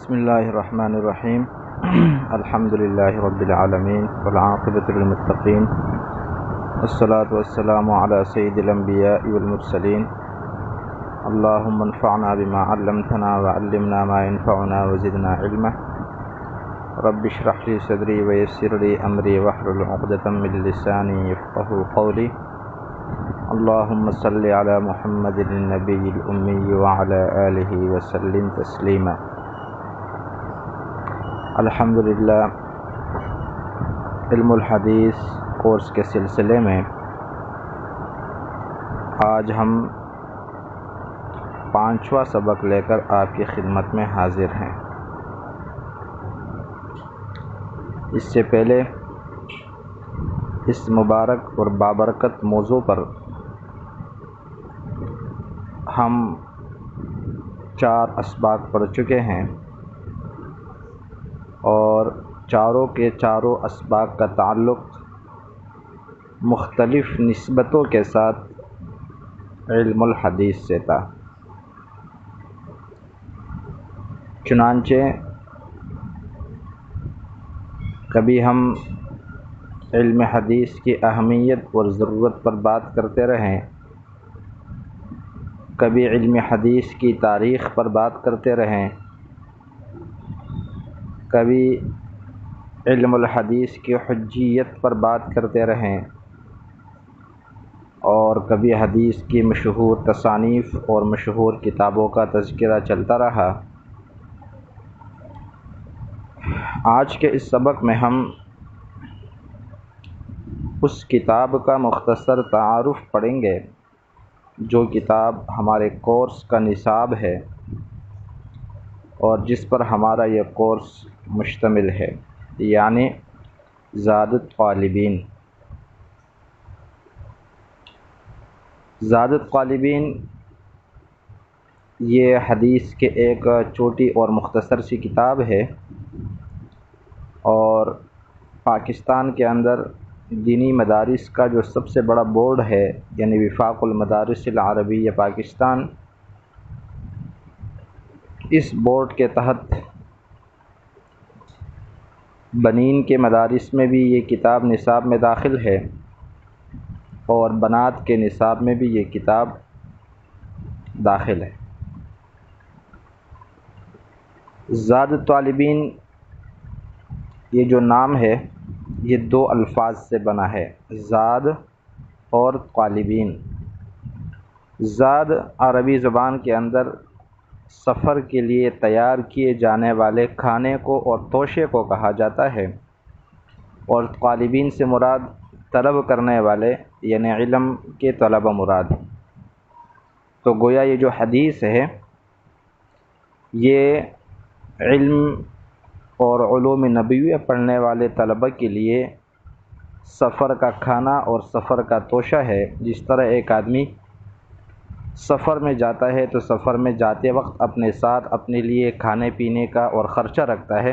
بسم اللہ الرحمن الرحیم الحمد للہ رب العالمین والعاقبۃ للمتقین والصلاة والسلام علی سید الانبیاء والمرسلین اللہم انفعنا بما علمتنا وعلمنا ما ينفعنا وزدنا علما رب اشرح لی صدری ویسر لی امری واحلل عقدۃ من لسانی یفقہوا قولی اللہم صلی علی محمد النبی الامی وعلی آلہ وسلم تسلیما۔ الحمدللہ علم الحدیث کورس کے سلسلے میں آج ہم 5واں سبق لے کر آپ کی خدمت میں حاضر ہیں۔ اس سے پہلے اس مبارک اور بابرکت موضوع پر ہم 4 اسباق پڑھ چکے ہیں اور چاروں کے چاروں اسباق کا تعلق مختلف نسبتوں کے ساتھ علم الحدیث سے تھا۔ چنانچہ کبھی ہم علم حدیث کی اہمیت اور ضرورت پر بات کرتے رہیں، کبھی علم حدیث کی تاریخ پر بات کرتے رہیں، کبھی علم الحدیث کی حجیت پر بات کرتے رہیں، اور کبھی حدیث کی مشہور تصانیف اور مشہور کتابوں کا تذکرہ چلتا رہا۔ آج کے اس سبق میں ہم اس کتاب کا مختصر تعارف پڑھیں گے جو کتاب ہمارے کورس کا نصاب ہے اور جس پر ہمارا یہ کورس مشتمل ہے، یعنی زاد الطالبین۔ زاد الطالبین یہ حدیث کے ایک چھوٹی اور مختصر سی کتاب ہے، اور پاکستان کے اندر دینی مدارس کا جو سب سے بڑا بورڈ ہے، یعنی وفاق المدارس العربیہ پاکستان، اس بورڈ کے تحت بنین کے مدارس میں بھی یہ کتاب نصاب میں داخل ہے اور بنات کے نصاب میں بھی یہ کتاب داخل ہے۔ زاد الطالبین یہ جو نام ہے یہ 2 الفاظ سے بنا ہے، زاد اور طالبین۔ زاد عربی زبان کے اندر سفر کے لیے تیار کیے جانے والے کھانے کو اور توشے کو کہا جاتا ہے، اور طالبین سے مراد طلب کرنے والے یعنی علم کے طلبہ مراد۔ تو گویا یہ جو حدیث ہے یہ علم اور علوم نبویہ پڑھنے والے طلبہ کے لیے سفر کا کھانا اور سفر کا توشہ ہے۔ جس طرح ایک آدمی سفر میں جاتا ہے تو سفر میں جاتے وقت اپنے ساتھ اپنے لیے کھانے پینے کا اور خرچہ رکھتا ہے،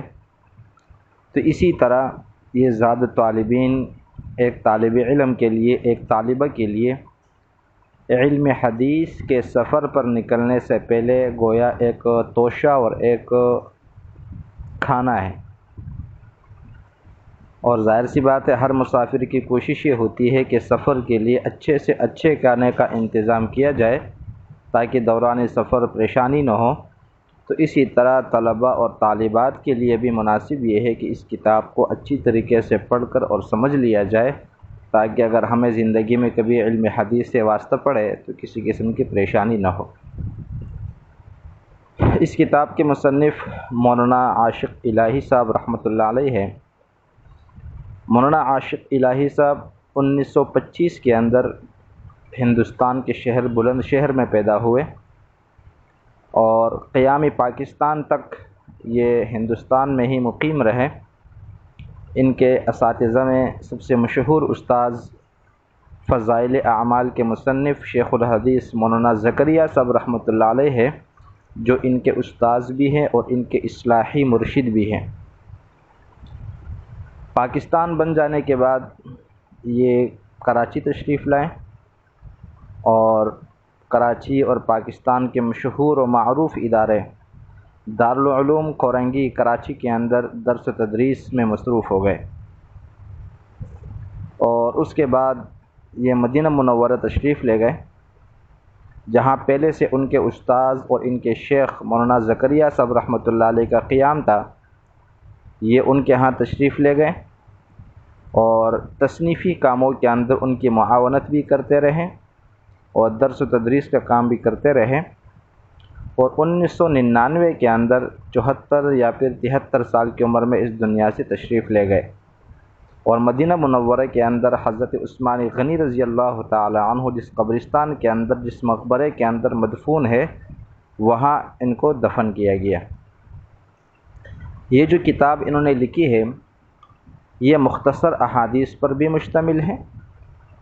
تو اسی طرح یہ زاد طالبین ایک طالب علم کے لیے، ایک طالبہ کے لیے علم حدیث کے سفر پر نکلنے سے پہلے گویا ایک توشہ اور ایک کھانا ہے۔ اور ظاہر سی بات ہے ہر مسافر کی کوشش یہ ہوتی ہے کہ سفر کے لیے اچھے سے اچھے کھانے کا انتظام کیا جائے تاکہ دوران سفر پریشانی نہ ہو۔ تو اسی طرح طلباء اور طالبات کے لیے بھی مناسب یہ ہے کہ اس کتاب کو اچھی طریقے سے پڑھ کر اور سمجھ لیا جائے تاکہ اگر ہمیں زندگی میں کبھی علم حدیث سے واسطہ پڑے تو کسی قسم کی پریشانی نہ ہو۔ اس کتاب کے مصنف مولانا عاشق الہی صاحب رحمۃ اللہ علیہ ہے۔ مولانا عاشق الہی صاحب 1925 کے اندر ہندوستان کے شہر بلند شہر میں پیدا ہوئے، اور قیام پاکستان تک یہ ہندوستان میں ہی مقیم رہے۔ ان کے اساتذہ میں سب سے مشہور استاذ فضائل اعمال کے مصنف شیخ الحدیث مولانا زکریا صاحب رحمۃ اللہ علیہ ہے، جو ان کے استاذ بھی ہیں اور ان کے اصلاحی مرشد بھی ہیں۔ پاکستان بن جانے کے بعد یہ کراچی تشریف لائے، اور کراچی اور پاکستان کے مشہور و معروف ادارے دارالعلوم کورنگی کراچی کے اندر درس و تدریس میں مصروف ہو گئے، اور اس کے بعد یہ مدینہ منورہ تشریف لے گئے، جہاں پہلے سے ان کے استاذ اور ان کے شیخ مولانا زکریا صاحب رحمۃ اللہ علیہ کا قیام تھا۔ یہ ان کے ہاں تشریف لے گئے اور تصنیفی کاموں کے اندر ان کی معاونت بھی کرتے رہے اور درس و تدریس کا کام بھی کرتے رہے، اور 1999 کے اندر 74 یا پھر 73 سال کی عمر میں اس دنیا سے تشریف لے گئے، اور مدینہ منورہ کے اندر حضرت عثمان غنی رضی اللہ تعالی عنہ جس قبرستان کے اندر، جس مقبرے کے اندر مدفون ہے، وہاں ان کو دفن کیا گیا۔ یہ جو کتاب انہوں نے لکھی ہے یہ مختصر احادیث پر بھی مشتمل ہے،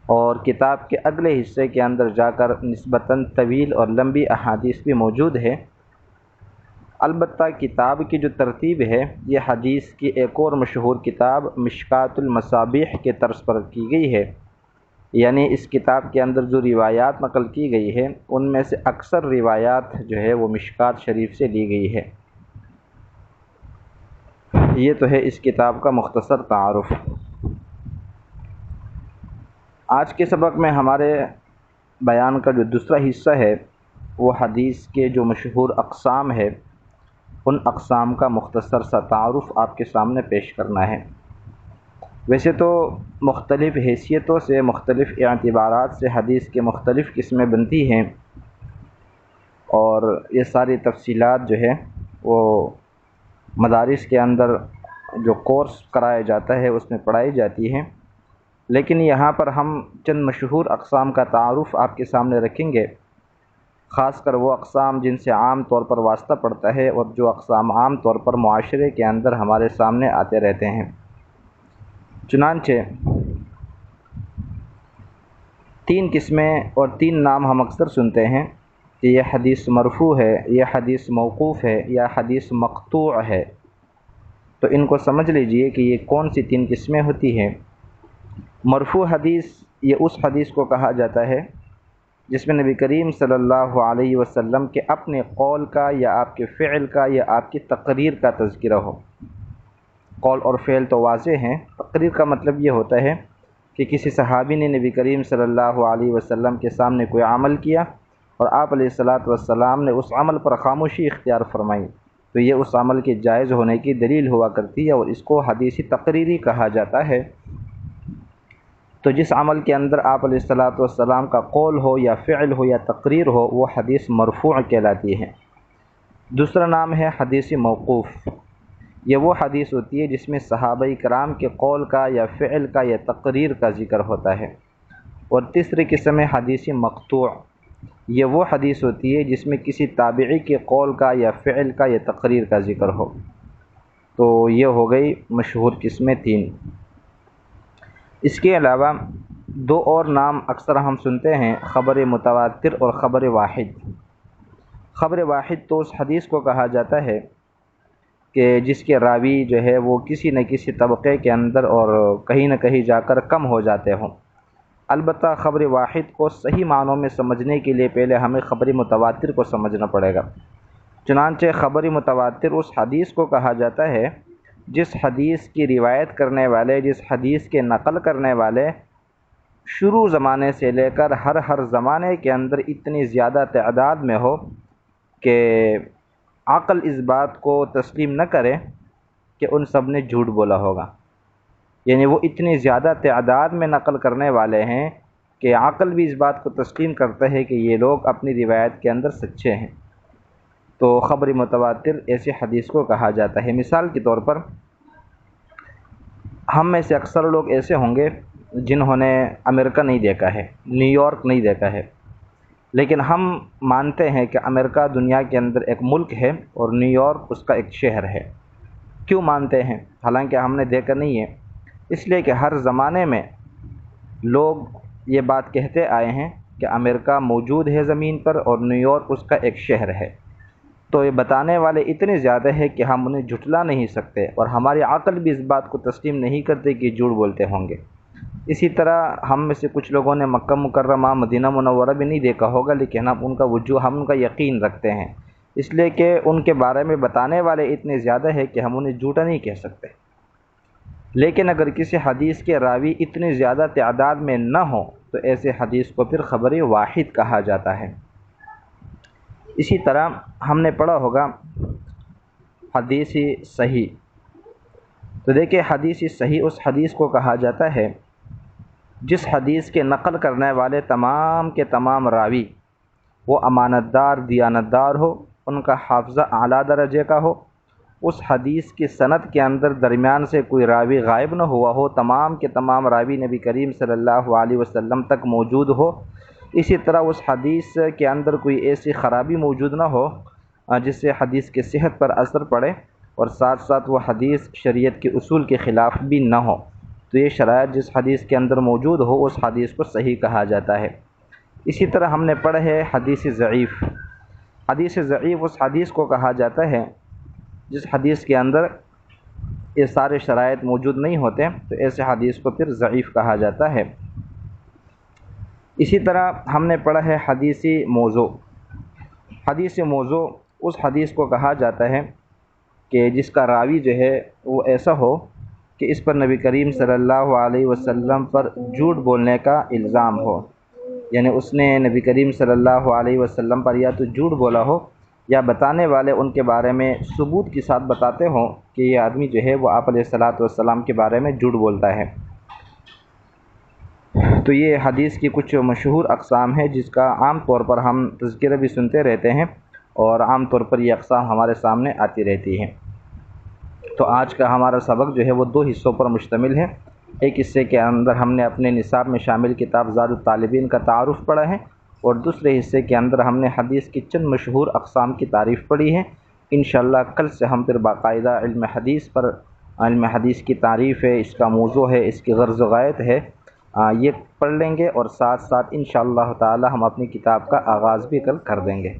اور کتاب کے اگلے حصے کے اندر جا کر نسبتاً طویل اور لمبی احادیث بھی موجود ہے۔ البتہ کتاب کی جو ترتیب ہے یہ حدیث کی ایک اور مشہور کتاب مشکات المصابیح کے طرز پر کی گئی ہے، یعنی اس کتاب کے اندر جو روایات نقل کی گئی ہے ان میں سے اکثر روایات جو ہے وہ مشکات شریف سے لی گئی ہے۔ یہ تو ہے اس کتاب کا مختصر تعارف۔ آج کے سبق میں ہمارے بیان کا جو دوسرا حصہ ہے وہ حدیث کے جو مشہور اقسام ہے ان اقسام کا مختصر سا تعارف آپ کے سامنے پیش کرنا ہے۔ ویسے تو مختلف حیثیتوں سے، مختلف اعتبارات سے حدیث کے مختلف قسمیں بنتی ہیں، اور یہ ساری تفصیلات جو ہے وہ مدارس کے اندر جو کورس کرایا جاتا ہے اس میں پڑھائی جاتی ہے، لیکن یہاں پر ہم چند مشہور اقسام کا تعارف آپ کے سامنے رکھیں گے، خاص کر وہ اقسام جن سے عام طور پر واسطہ پڑتا ہے اور جو اقسام عام طور پر معاشرے کے اندر ہمارے سامنے آتے رہتے ہیں۔ چنانچہ 3 قسمیں اور 3 نام ہم اکثر سنتے ہیں کہ یہ حدیث مرفوع ہے، یہ حدیث موقوف ہے، یا حدیث مقطوع ہے۔ تو ان کو سمجھ لیجئے کہ یہ کون سی 3 قسمیں ہوتی ہیں۔ مرفوع حدیث یہ اس حدیث کو کہا جاتا ہے جس میں نبی کریم صلی اللہ علیہ وسلم کے اپنے قول کا یا آپ کے فعل کا یا آپ کی تقریر کا تذکرہ ہو۔ قول اور فعل تو واضح ہیں، تقریر کا مطلب یہ ہوتا ہے کہ کسی صحابی نے نبی کریم صلی اللہ علیہ وسلم کے سامنے کوئی عمل کیا اور آپ علیہ الصلاۃ والسلام نے اس عمل پر خاموشی اختیار فرمائی، تو یہ اس عمل کے جائز ہونے کی دلیل ہوا کرتی ہے اور اس کو حدیث تقریری کہا جاتا ہے۔ تو جس عمل کے اندر آپ علیہ الصلاۃ والسلام کا قول ہو یا فعل ہو یا تقریر ہو وہ حدیث مرفوع کہلاتی ہے۔ دوسرا نام ہے حدیث موقوف۔ یہ وہ حدیث ہوتی ہے جس میں صحابہ کرام کے قول کا یا فعل کا یا تقریر کا ذکر ہوتا ہے۔ اور تیسری قسم ہے حدیث مقطوع۔ یہ وہ حدیث ہوتی ہے جس میں کسی تابعی کے قول کا یا فعل کا یا تقریر کا ذکر ہو۔ تو یہ ہو گئی مشہور قسمیں 3۔ اس کے علاوہ 2 اور نام اکثر ہم سنتے ہیں، خبر متواتر اور خبر واحد۔ خبر واحد تو اس حدیث کو کہا جاتا ہے کہ جس کے راوی جو ہے وہ کسی نہ کسی طبقے کے اندر اور کہیں نہ کہیں جا کر کم ہو جاتے ہوں۔ البتہ خبر واحد کو صحیح معنوں میں سمجھنے کے لیے پہلے ہمیں خبر متواتر کو سمجھنا پڑے گا۔ چنانچہ خبر متواتر اس حدیث کو کہا جاتا ہے جس حدیث کی روایت کرنے والے، جس حدیث کے نقل کرنے والے شروع زمانے سے لے کر ہر زمانے کے اندر اتنی زیادہ تعداد میں ہو کہ عقل اس بات کو تسلیم نہ کرے کہ ان سب نے جھوٹ بولا ہوگا، یعنی وہ اتنی زیادہ تعداد میں نقل کرنے والے ہیں کہ عقل بھی اس بات کو تسلیم کرتا ہے کہ یہ لوگ اپنی روایت کے اندر سچے ہیں۔ تو خبر متواتر ایسی حدیث کو کہا جاتا ہے۔ مثال کے طور پر ہم میں سے اکثر لوگ ایسے ہوں گے جنہوں نے امریکہ نہیں دیکھا ہے، نیو یارک نہیں دیکھا ہے، لیکن ہم مانتے ہیں کہ امریکہ دنیا کے اندر ایک ملک ہے اور نیو یارک اس کا ایک شہر ہے۔ کیوں مانتے ہیں حالانکہ ہم نے دیکھا نہیں ہے؟ اس لیے کہ ہر زمانے میں لوگ یہ بات کہتے آئے ہیں کہ امریکہ موجود ہے زمین پر اور نیو یارک اس کا ایک شہر ہے۔ تو یہ بتانے والے اتنے زیادہ ہیں کہ ہم انہیں جھٹلا نہیں سکتے، اور ہماری عقل بھی اس بات کو تسلیم نہیں کرتے کہ جھوٹ بولتے ہوں گے۔ اسی طرح ہم میں سے کچھ لوگوں نے مکہ مکرمہ، مدینہ منورہ بھی نہیں دیکھا ہوگا، لیکن ہم ان کا یقین رکھتے ہیں اس لیے کہ ان کے بارے میں بتانے والے اتنے زیادہ ہیں کہ ہم انہیں جھوٹا نہیں کہہ سکتے۔ لیکن اگر کسی حدیث کے راوی اتنی زیادہ تعداد میں نہ ہوں تو ایسے حدیث کو پھر خبر واحد کہا جاتا ہے۔ اسی طرح ہم نے پڑھا ہوگا حدیث صحیح، تو دیکھیں حدیث صحیح اس حدیث کو کہا جاتا ہے جس حدیث کے نقل کرنے والے تمام کے تمام راوی وہ امانت دار، دیانت دار ہو، ان کا حافظہ اعلیٰ درجے کا ہو، اس حدیث کی سند کے اندر درمیان سے کوئی راوی غائب نہ ہوا ہو، تمام کے تمام راوی نبی کریم صلی اللہ علیہ وسلم تک موجود ہو۔ اسی طرح اس حدیث کے اندر کوئی ایسی خرابی موجود نہ ہو جس سے حدیث کی صحت پر اثر پڑے، اور ساتھ ساتھ وہ حدیث شریعت کے اصول کے خلاف بھی نہ ہو۔ تو یہ شرائط جس حدیث کے اندر موجود ہو اس حدیث کو صحیح کہا جاتا ہے۔ اسی طرح ہم نے پڑھا ہے حدیث ضعیف۔ حدیث ضعیف اس حدیث کو کہا جاتا ہے جس حدیث کے اندر یہ سارے شرائط موجود نہیں ہوتے، تو ایسے حدیث کو پھر ضعیف کہا جاتا ہے۔ اسی طرح ہم نے پڑھا ہے حدیث موضوع۔ حدیث موضوع اس حدیث کو کہا جاتا ہے کہ جس کا راوی جو ہے وہ ایسا ہو کہ اس پر نبی کریم صلی اللہ علیہ وسلم پر جھوٹ بولنے کا الزام ہو، یعنی اس نے نبی کریم صلی اللہ علیہ وسلم پر یا تو جھوٹ بولا ہو یا بتانے والے ان کے بارے میں ثبوت کے ساتھ بتاتے ہوں کہ یہ آدمی جو ہے وہ آپ علیہ الصلاۃ والسلام کے بارے میں جھوٹ بولتا ہے۔ تو یہ حدیث کی کچھ مشہور اقسام ہے جس کا عام طور پر ہم تذکرہ بھی سنتے رہتے ہیں اور عام طور پر یہ اقسام ہمارے سامنے آتی رہتی ہیں۔ تو آج کا ہمارا سبق جو ہے وہ 2 حصوں پر مشتمل ہے۔ ایک حصے کے اندر ہم نے اپنے نصاب میں شامل کتاب زاد الطالبین کا تعارف پڑھا ہے، اور دوسرے حصے کے اندر ہم نے حدیث کی چند مشہور اقسام کی تعریف پڑھی ہے۔ انشاءاللہ کل سے ہم پھر باقاعدہ علم حدیث پر، علم حدیث کی تعریف ہے، اس کا موضوع ہے، اس کی غرض و غایت ہے، یہ پڑھ لیں گے، اور ساتھ ساتھ انشاءاللہ تعالی ہم اپنی کتاب کا آغاز بھی کل کر دیں گے۔